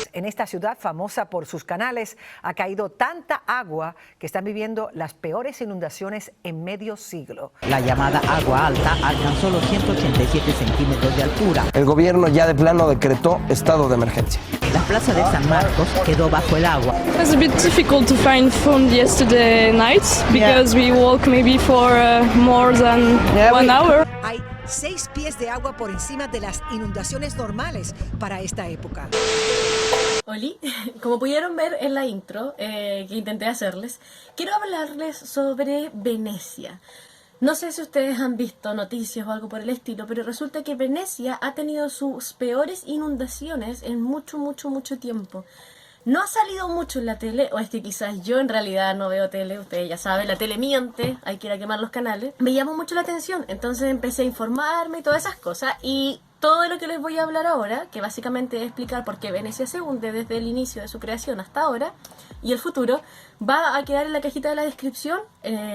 Pues en esta ciudad famosa por sus canales ha caído tanta agua que están viviendo las peores inundaciones en medio siglo. La llamada agua alta alcanzó los 187 centímetros de altura. El gobierno ya de plano decretó estado de emergencia. La plaza de San Marcos quedó bajo el agua. It was a bit difficult to find food yesterday night because we walked maybe for more than 1 hour. Hay 6 pies de agua por encima de las inundaciones normales para esta época. Oli, como pudieron ver en la intro que intenté hacerles, quiero hablarles sobre Venecia. No sé si ustedes han visto noticias o algo por el estilo, pero resulta que Venecia ha tenido sus peores inundaciones en mucho tiempo. No ha salido mucho en la tele, o es que quizás yo en realidad no veo tele, ustedes ya saben, la tele miente, hay que ir a quemar los canales. Me llamó mucho la atención, entonces empecé a informarme y todas esas cosas, y todo de lo que les voy a hablar ahora, que básicamente es explicar por qué Venecia se hunde desde el inicio de su creación hasta ahora, y el futuro, va a quedar en la cajita de la descripción,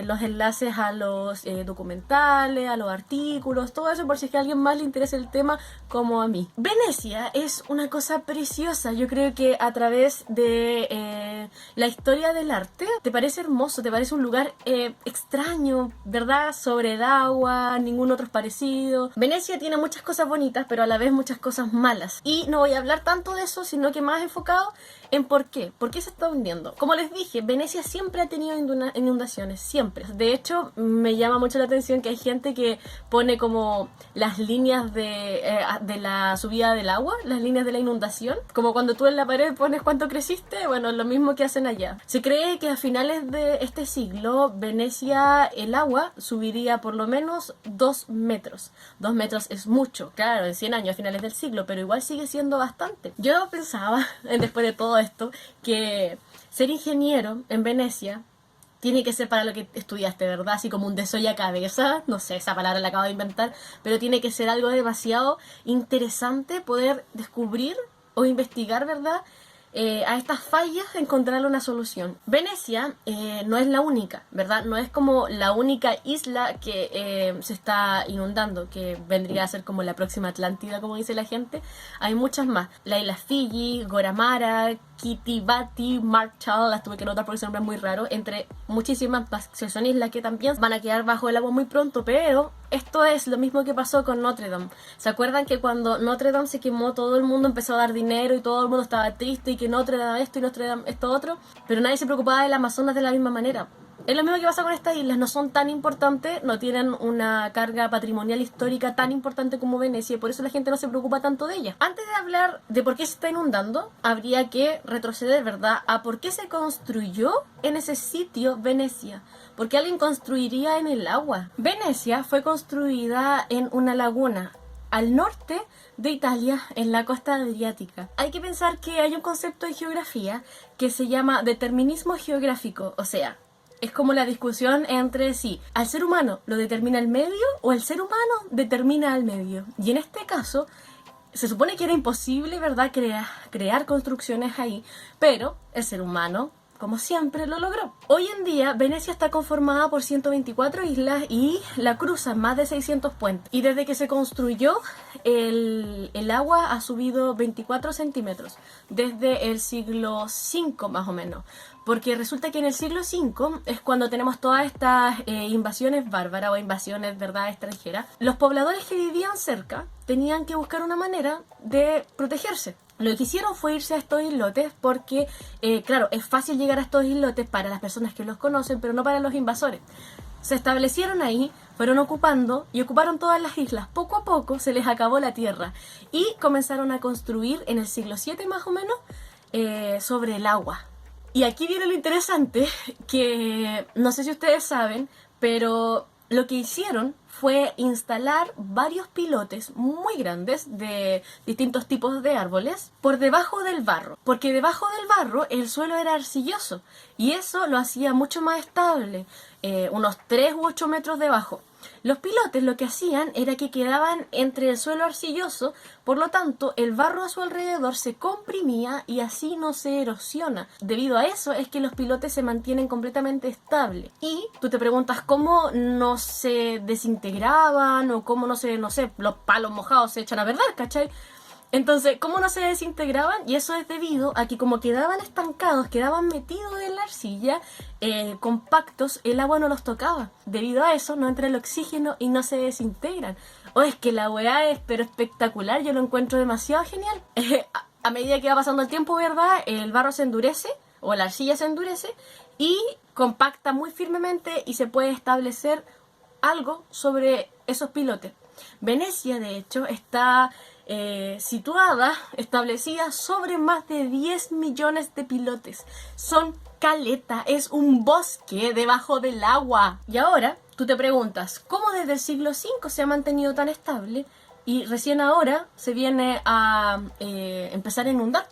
los enlaces a los documentales, a los artículos, todo eso por si es que a alguien más le interesa el tema como a mí. Venecia es una cosa preciosa, yo creo que a través de la historia del arte, te parece hermoso, te parece un lugar extraño, ¿verdad? Sobre el agua, ningún otro es parecido. Venecia tiene muchas cosas bonitas, pero a la vez muchas cosas malas. Y no voy a hablar tanto de eso, sino que más enfocado en por qué se está hundiendo. Como les dije, Venecia siempre ha tenido inundaciones, siempre. De hecho, me llama mucho la atención que hay gente que pone como las líneas de la subida del agua, las líneas de la inundación, como cuando tú en la pared pones cuánto creciste, bueno, lo mismo que hacen allá. Se cree que a finales de este siglo, Venecia, el agua subiría por lo menos 2 metros. 2 metros es mucho, claro, en 100 años, a finales del siglo, pero igual sigue siendo bastante. Yo pensaba, después de todo esto, que ser ingeniero en Venecia tiene que ser para lo que estudiaste, ¿verdad? Así como un desolla cabeza, no sé, esa palabra la acabo de inventar, pero tiene que ser algo demasiado interesante poder descubrir o investigar, ¿verdad? A estas fallas encontrarle una solución. Venecia no es la única, ¿verdad? No es como la única isla que se está inundando, que vendría a ser como la próxima Atlántida, como dice la gente. Hay muchas más. La isla Fiji, Goramara, Kiribati, Marshall, las tuve que notar porque ese nombre es muy raro, entre muchísimas más, que son islas que también van a quedar bajo el agua muy pronto, pero esto es lo mismo que pasó con Notre Dame. ¿Se acuerdan que cuando Notre Dame se quemó, todo el mundo empezó a dar dinero y todo el mundo estaba triste y que Notre Dame esto y Notre Dame esto otro? Pero nadie se preocupaba del Amazonas de la misma manera. Es lo mismo que pasa con estas islas, no son tan importantes, no tienen una carga patrimonial histórica tan importante como Venecia, y por eso la gente no se preocupa tanto de ellas. Antes de hablar de por qué se está inundando, habría que retroceder, ¿verdad?, a por qué se construyó en ese sitio Venecia. ¿Por qué alguien construiría en el agua? Venecia fue construida en una laguna al norte de Italia, en la costa adriática. Hay que pensar que hay un concepto en geografía que se llama determinismo geográfico, o sea, es como la discusión entre si al ser humano lo determina el medio o el ser humano determina al medio. Y en este caso, se supone que era imposible, ¿verdad?, crear construcciones ahí, pero el ser humano, como siempre, lo logró. Hoy en día, Venecia está conformada por 124 islas y la cruzan más de 600 puentes. Y desde que se construyó, el agua ha subido 24 centímetros, desde el siglo V más o menos. Porque resulta que en el siglo V es cuando tenemos todas estas invasiones bárbaras o invasiones, ¿verdad?, extranjeras. Los pobladores que vivían cerca tenían que buscar una manera de protegerse. Lo que hicieron fue irse a estos islotes porque, claro, es fácil llegar a estos islotes para las personas que los conocen, pero no para los invasores. Se establecieron ahí, fueron ocupando y ocuparon todas las islas. Poco a poco se les acabó la tierra y comenzaron a construir en el siglo VII más o menos sobre el agua. Y aquí viene lo interesante, que no sé si ustedes saben, pero lo que hicieron fue instalar varios pilotes muy grandes de distintos tipos de árboles por debajo del barro, porque debajo del barro el suelo era arcilloso y eso lo hacía mucho más estable, unos 3 u 8 metros debajo. Los pilotes lo que hacían era que quedaban entre el suelo arcilloso, por lo tanto el barro a su alrededor se comprimía y así no se erosiona. Debido a eso es que los pilotes se mantienen completamente estables. Y tú te preguntas cómo no se desintegraban o cómo no se, no sé, los palos mojados se echan a perder, ¿cachai? Entonces, ¿cómo no se desintegraban? Y eso es debido a que como quedaban estancados, quedaban metidos en la arcilla, compactos, el agua no los tocaba. Debido a eso no entra el oxígeno y no se desintegran. Es que la weá es pero espectacular, yo lo encuentro demasiado genial. A medida que va pasando el tiempo, ¿verdad? El barro se endurece, o la arcilla se endurece, y compacta muy firmemente y se puede establecer algo sobre esos pilotes. Venecia, de hecho, está situada, establecida sobre más de 10 millones de pilotes. Son caleta, es un bosque debajo del agua. Y ahora tú te preguntas, ¿cómo desde el siglo V se ha mantenido tan estable y recién ahora se viene a empezar a inundar?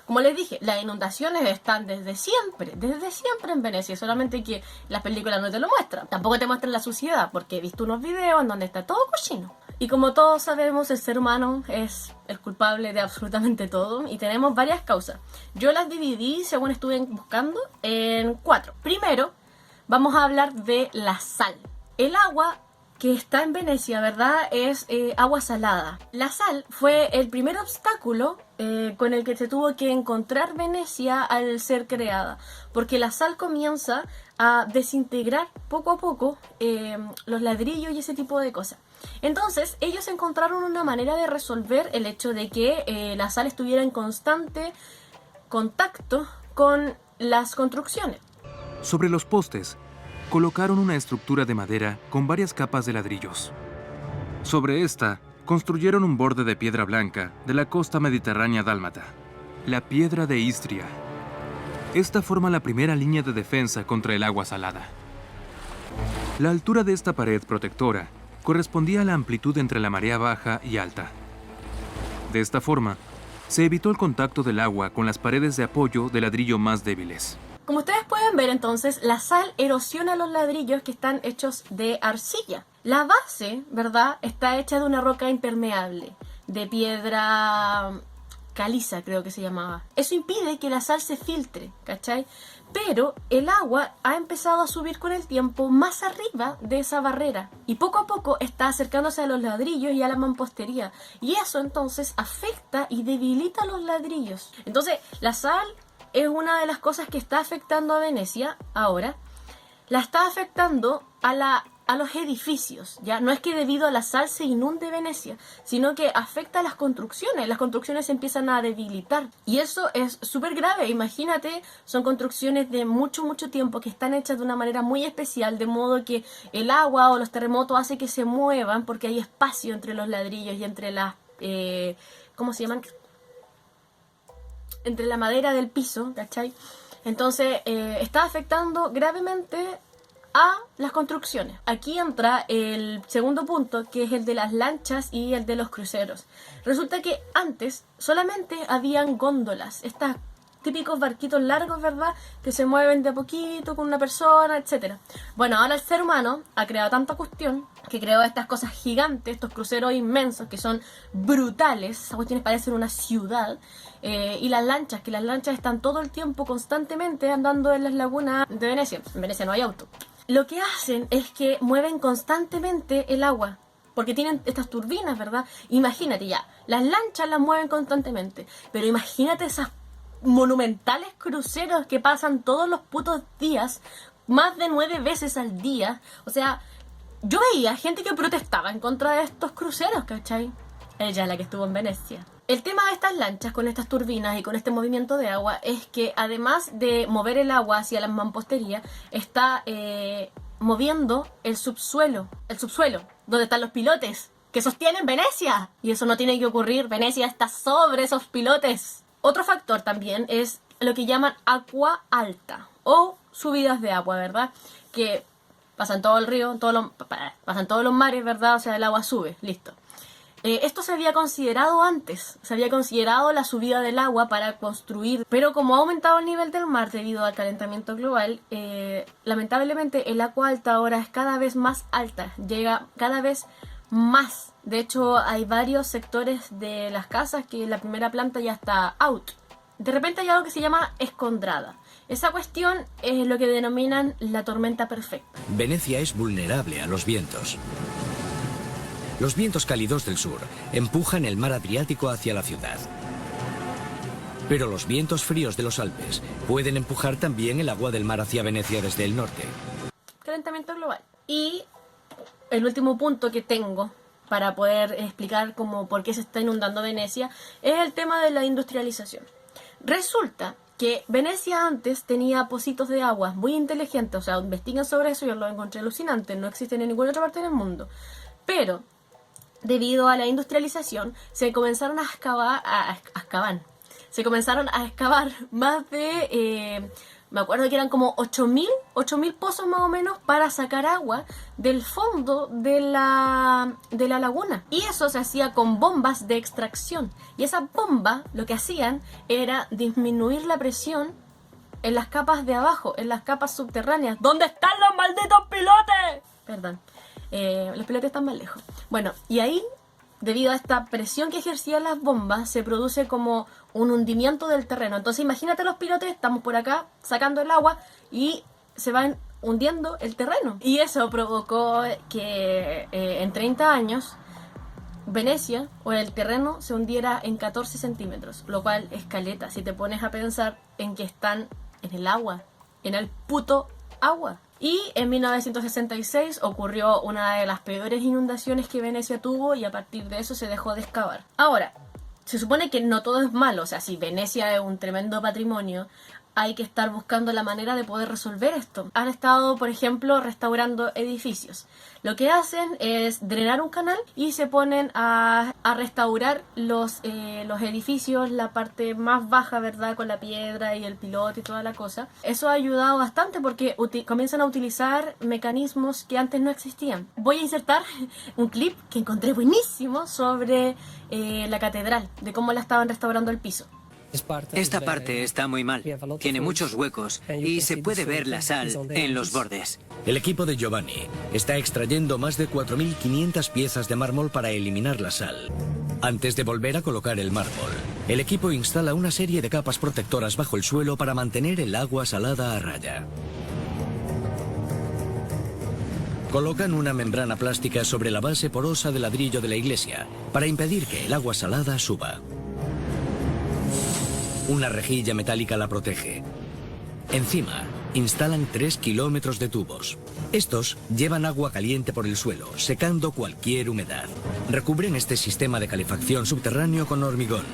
Como les dije, las inundaciones están desde siempre en Venecia, solamente que las películas no te lo muestran. Tampoco te muestran la suciedad, porque he visto unos videos en donde está todo cochino. Y como todos sabemos, el ser humano es el culpable de absolutamente todo y tenemos varias causas. Yo las dividí, según estuve buscando, en 4. Primero, vamos a hablar de la sal. El agua que está en Venecia, ¿verdad? Es agua salada. La sal fue el primer obstáculo con el que se tuvo que encontrar Venecia al ser creada, porque la sal comienza a desintegrar poco a poco los ladrillos y ese tipo de cosas. Entonces ellos encontraron una manera de resolver el hecho de que la sal estuviera en constante contacto con las construcciones. Sobre los postes, colocaron una estructura de madera con varias capas de ladrillos. Sobre esta, construyeron un borde de piedra blanca de la costa mediterránea dálmata, la piedra de Istria. Esta forma la primera línea de defensa contra el agua salada. La altura de esta pared protectora correspondía a la amplitud entre la marea baja y alta. De esta forma, se evitó el contacto del agua con las paredes de apoyo de ladrillo más débiles. Como ustedes pueden ver, entonces, la sal erosiona los ladrillos que están hechos de arcilla. La base, ¿verdad?, está hecha de una roca impermeable, de piedra caliza, creo que se llamaba. Eso impide que la sal se filtre, ¿cachai? Pero el agua ha empezado a subir con el tiempo más arriba de esa barrera y poco a poco está acercándose a los ladrillos y a la mampostería. Y eso entonces afecta y debilita los ladrillos. Entonces, la sal es una de las cosas que está afectando a Venecia ahora. La está afectando a los edificios, ¿ya? No es que debido a la sal se inunde Venecia, sino que afecta a las construcciones se empiezan a debilitar. Y eso es súper grave, imagínate, son construcciones de mucho tiempo que están hechas de una manera muy especial, de modo que el agua o los terremotos hace que se muevan porque hay espacio entre los ladrillos y entre las... ¿cómo se llaman? Entre la madera del piso, ¿cachai? Entonces está afectando gravemente a las construcciones. Aquí entra el segundo punto, que es el de las lanchas y el de los cruceros. Resulta que antes solamente habían góndolas, estas típicos barquitos largos, ¿verdad?, que se mueven de a poquito con una persona, etc. Bueno, ahora el ser humano ha creado tanta cuestión que creó estas cosas gigantes, estos cruceros inmensos que son brutales. Esas cuestiones parecen una ciudad. Y las lanchas, que las lanchas están todo el tiempo constantemente andando en las lagunas de Venecia. En Venecia no hay auto. Lo que hacen es que mueven constantemente el agua, porque tienen estas turbinas, ¿verdad? Imagínate ya, las lanchas las mueven constantemente, pero imagínate esas monumentales cruceros que pasan todos los putos días, más de 9 veces al día. O sea, yo veía gente que protestaba en contra de estos cruceros, ¿cachai? Ella, la que estuvo en Venecia. El tema de estas lanchas con estas turbinas y con este movimiento de agua es que además de mover el agua hacia la mampostería, está moviendo el subsuelo, donde están los pilotes que sostienen Venecia. Y eso no tiene que ocurrir, Venecia está sobre esos pilotes. Otro factor también es lo que llaman agua alta o subidas de agua, ¿verdad? Que pasan todo el río, pasan todos los mares, ¿verdad? O sea, el agua sube, listo. Esto se había considerado antes, se había considerado la subida del agua para construir, pero como ha aumentado el nivel del mar debido al calentamiento global, lamentablemente el agua alta ahora es cada vez más alta, llega cada vez más. De hecho, hay varios sectores de las casas que la primera planta ya está out. De repente hay algo que se llama escondrada. Esa cuestión es lo que denominan la tormenta perfecta. Venecia es vulnerable a los vientos. Los vientos cálidos del sur empujan el mar Adriático hacia la ciudad. Pero los vientos fríos de los Alpes pueden empujar también el agua del mar hacia Venecia desde el norte. Calentamiento global. Y el último punto que tengo para poder explicar por qué se está inundando Venecia es el tema de la industrialización. Resulta que Venecia antes tenía pocitos de agua muy inteligentes, o sea, investigan sobre eso, yo lo encontré alucinante, no existen en ninguna otra parte del mundo. Pero, debido a la industrialización, se comenzaron a excavar más de... me acuerdo que eran como 8.000 pozos más o menos para sacar agua del fondo de la laguna. Y eso se hacía con bombas de extracción. Y esas bombas lo que hacían era disminuir la presión en las capas de abajo, en las capas subterráneas. ¿Dónde están los malditos pilotes? Perdón, los pilotes están más lejos. Bueno, y ahí, debido a esta presión que ejercían las bombas, se produce como un hundimiento del terreno. Entonces imagínate los pilotes, estamos por acá sacando el agua y se van hundiendo el terreno. Y eso provocó que en 30 años Venecia o el terreno se hundiera en 14 centímetros, lo cual es caleta si te pones a pensar en que están en el agua, en el puto agua. Y en 1966 ocurrió una de las peores inundaciones que Venecia tuvo y a partir de eso se dejó de excavar. Ahora, se supone que no todo es malo, o sea, si Venecia es un tremendo patrimonio, hay que estar buscando la manera de poder resolver esto. Han estado, por ejemplo, restaurando edificios. Lo que hacen es drenar un canal y se ponen a restaurar los edificios, la parte más baja, ¿verdad? Con la piedra y el piloto y toda la cosa. Eso ha ayudado bastante porque comienzan a utilizar mecanismos que antes no existían. Voy a insertar un clip que encontré buenísimo sobre la catedral, de cómo la estaban restaurando el piso. Esta parte está muy mal, tiene muchos huecos y se puede ver la sal en los bordes. El equipo de Giovanni está extrayendo más de 4.500 piezas de mármol para eliminar la sal. Antes de volver a colocar el mármol, el equipo instala una serie de capas protectoras bajo el suelo para mantener el agua salada a raya. Colocan una membrana plástica sobre la base porosa de ladrillo de la iglesia para impedir que el agua salada suba. Una rejilla metálica la protege. Encima, instalan 3 kilómetros de tubos. Estos llevan agua caliente por el suelo, secando cualquier humedad. Recubren este sistema de calefacción subterráneo con hormigón.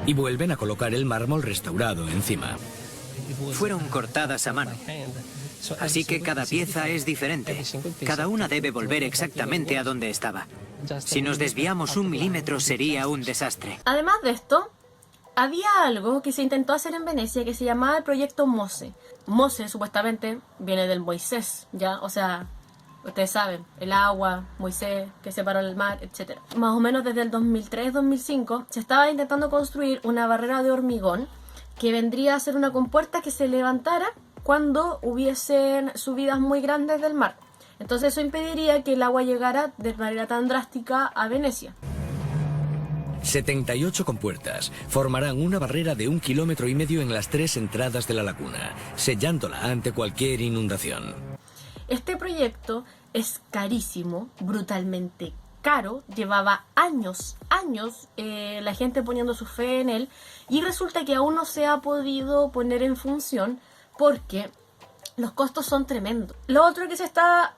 Y vuelven a colocar el mármol restaurado encima. Fueron cortadas a mano, así que cada pieza es diferente. Cada una debe volver exactamente a donde estaba. Si nos desviamos 1 milímetro sería un desastre. Además de esto, había algo que se intentó hacer en Venecia que se llamaba el proyecto Mose. Mose supuestamente viene del Moisés, ¿ya? O sea, ustedes saben, el agua, Moisés, que separó el mar, etc. Más o menos desde el 2003-2005 se estaba intentando construir una barrera de hormigón que vendría a ser una compuerta que se levantara cuando hubiesen subidas muy grandes del mar. Entonces eso impediría que el agua llegara de manera tan drástica a Venecia. 78 compuertas formarán una barrera de 1,5 kilómetros en las 3 entradas de la laguna, sellándola ante cualquier inundación. Este proyecto es carísimo, brutalmente caro, llevaba años la gente poniendo su fe en él y resulta que aún no se ha podido poner en función porque los costos son tremendos. Lo otro que se está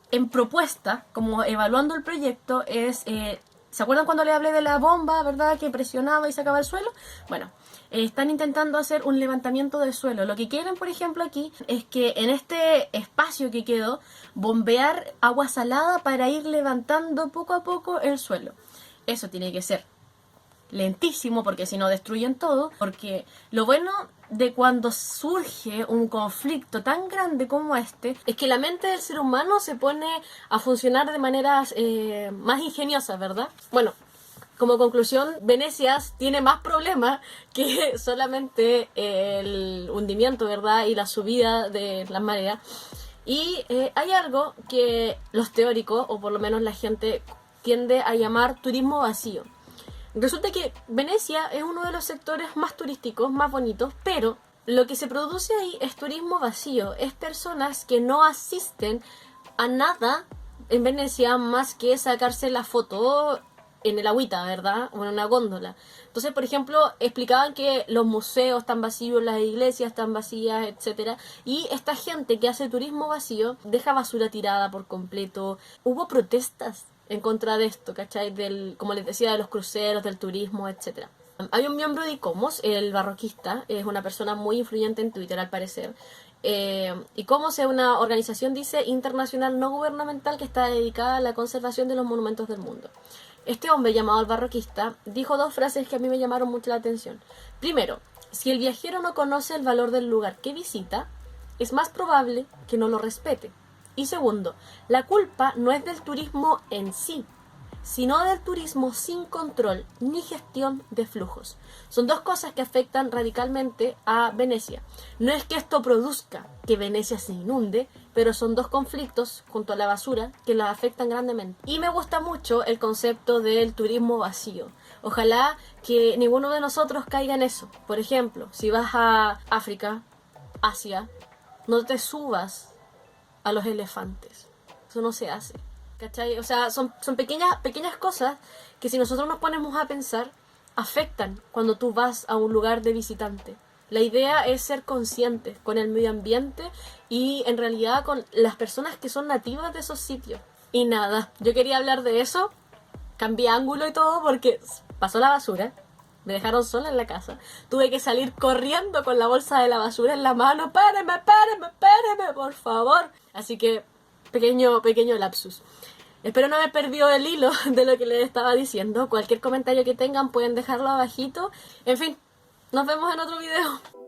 en propuesta, como evaluando el proyecto, es... ¿se acuerdan cuando le hablé de la bomba, verdad, que presionaba y sacaba el suelo? Bueno, están intentando hacer un levantamiento del suelo. Lo que quieren, por ejemplo, aquí es que en este espacio que quedó, bombear agua salada para ir levantando poco a poco el suelo. Eso tiene que ser lentísimo porque si no destruyen todo. Porque lo bueno de cuando surge un conflicto tan grande como este es que la mente del ser humano se pone a funcionar de maneras más ingeniosas, ¿verdad? Bueno, como conclusión, Venecia tiene más problemas que solamente el hundimiento, ¿verdad? Y la subida de las mareas. Y hay algo que los teóricos, o por lo menos la gente, tiende a llamar turismo vacío. Resulta que Venecia es uno de los sectores más turísticos, más bonitos, pero lo que se produce ahí es turismo vacío. Es personas que no asisten a nada en Venecia más que sacarse la foto en el agüita, ¿verdad? O en una góndola. Entonces, por ejemplo, explicaban que los museos están vacíos, las iglesias están vacías, etcétera. Y esta gente que hace turismo vacío deja basura tirada por completo. Hubo protestas en contra de esto, ¿cachai? Como les decía, de los cruceros, del turismo, etcétera. Hay un miembro de ICOMOS, el barroquista, es una persona muy influyente en Twitter al parecer. ICOMOS es una organización, dice, internacional no gubernamental que está dedicada a la conservación de los monumentos del mundo. Este hombre llamado el barroquista dijo 2 frases que a mí me llamaron mucho la atención. Primero, si el viajero no conoce el valor del lugar que visita, es más probable que no lo respete. Y segundo, la culpa no es del turismo en sí, sino del turismo sin control ni gestión de flujos. Son 2 cosas que afectan radicalmente a Venecia. No es que esto produzca que Venecia se inunde, pero son 2 conflictos junto a la basura que la afectan grandemente. Y me gusta mucho el concepto del turismo vacío. Ojalá que ninguno de nosotros caiga en eso. Por ejemplo, si vas a África, Asia, no te subas a los elefantes. Eso no se hace. ¿Cachai? O sea, son pequeñas cosas que si nosotros nos ponemos a pensar, afectan cuando tú vas a un lugar de visitante. La idea es ser conscientes con el medio ambiente y en realidad con las personas que son nativas de esos sitios. Y nada, yo quería hablar de eso, cambié ángulo y todo porque pasó la basura, me dejaron sola en la casa. Tuve que salir corriendo con la bolsa de la basura en la mano. ¡Párenme, por favor! Así que, pequeño lapsus. Espero no haber perdido el hilo de lo que les estaba diciendo. Cualquier comentario que tengan pueden dejarlo abajito. En fin, nos vemos en otro video.